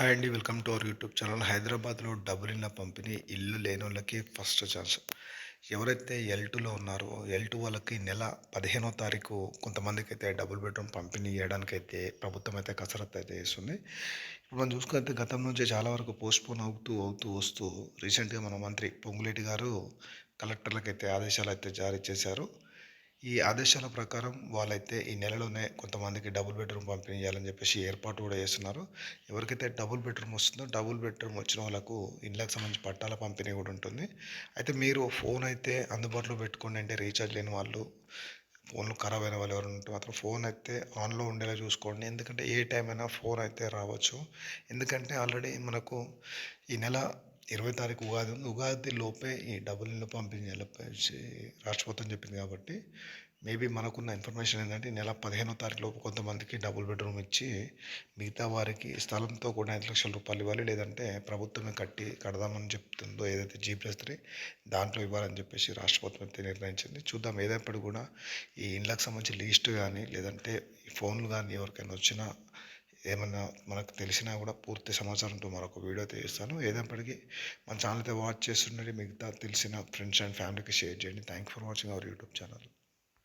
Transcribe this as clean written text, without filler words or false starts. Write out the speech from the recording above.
Hi అండి. Welcome to our YouTube channel. హైదరాబాద్‌లో double ఇళ్ల పంపిణీ. ఇల్లు లేనోళ్ళకి ఫస్ట్ ఛాన్స్. ఎవరైతే ఎల్2లో ఉన్నారో, ఎల్2 వాళ్ళకి నెల 15వ తారీఖు కొంతమందికైతే డబుల్ బెడ్‌రూమ్ పంపిణీ చేయడానికైతే ప్రభుత్వం అయితే కసరత్తు అయితే చేస్తుంది. ఇప్పుడు మనం చూసుకుంటే గతం నుంచి చాలా వరకు పోస్ట్‌పోన్ అవుతూ వస్తూ రీసెంట్‌గా మన మంత్రి పొంగులేటి గారు కలెక్టర్లకైతే ఆదేశాలైతే జారీ చేశారు. ఈ ఆదేశాల ప్రకారం వాళ్ళైతే ఈ నెలలోనే కొంతమందికి డబుల్ బెడ్‌రూమ్ పంపిణీ చేయాలని చెప్పేసి ఏర్పాటు కూడా చేస్తున్నారు. ఎవరికైతే డబుల్ బెడ్‌రూమ్ వస్తుందో, డబుల్ బెడ్‌రూమ్ వచ్చిన వాళ్ళకు ఇండ్లకు సంబంధించి పట్టాల పంపిణీ కూడా ఉంటుంది. అయితే మీరు ఫోన్ అయితే అందుబాటులో పెట్టుకోండి. అంటే రీచార్జ్ లేని వాళ్ళు, ఫోన్‌లు ఖరాబ్ అయిన వాళ్ళు ఎవరైనా ఉంటే మాత్రం ఫోన్ అయితే ఆన్‌లో ఉండేలా చూసుకోండి. ఎందుకంటే ఏ టైం అయినా ఫోన్ అయితే రావచ్చు. ఎందుకంటే ఆల్రెడీ మనకు ఈ నెల 20 తారీఖు ఉగాది ఉంది. ఉగాది లోపే ఈ డబుల్ ఇల్లు పంపిణీ చెప్పేసి రాష్ట్ర ప్రభుత్వం చెప్పింది కాబట్టి మేబీ మనకున్న ఇన్ఫర్మేషన్ ఏంటంటే ఈ నెల 15వ తారీఖు లోపు కొంతమందికి డబుల్ బెడ్రూమ్ ఇచ్చి మిగతా వారికి స్థలంతో కూడా 5,00,000 రూపాయలు ఇవ్వాలి. లేదంటే ప్రభుత్వమే కడదామని చెప్తుందో ఏదైతే G+3 దాంట్లో ఇవ్వాలని చెప్పేసి రాష్ట్ర ప్రభుత్వం అయితే నిర్ణయించింది. చూద్దాం ఏదైనప్పటికీ కూడా ఈ ఇండ్లకు సంబంధించి లిస్ట్ కానీ లేదంటే ఈ ఫోన్లు కానీ ఎవరికైనా వచ్చినా ఏమన్నా మనకు తెలిసినా కూడా పూర్తి సమాచారంతో మరొక వీడియో అయితే చేస్తాను. ఏదైనప్పటికీ మన ఛానల్ అయితే వాచ్ చేస్తుండండి. మిగతా తెలిసిన ఫ్రెండ్స్ అండ్ ఫ్యామిలీకి షేర్ చేయండి. Thank for watching our YouTube channel.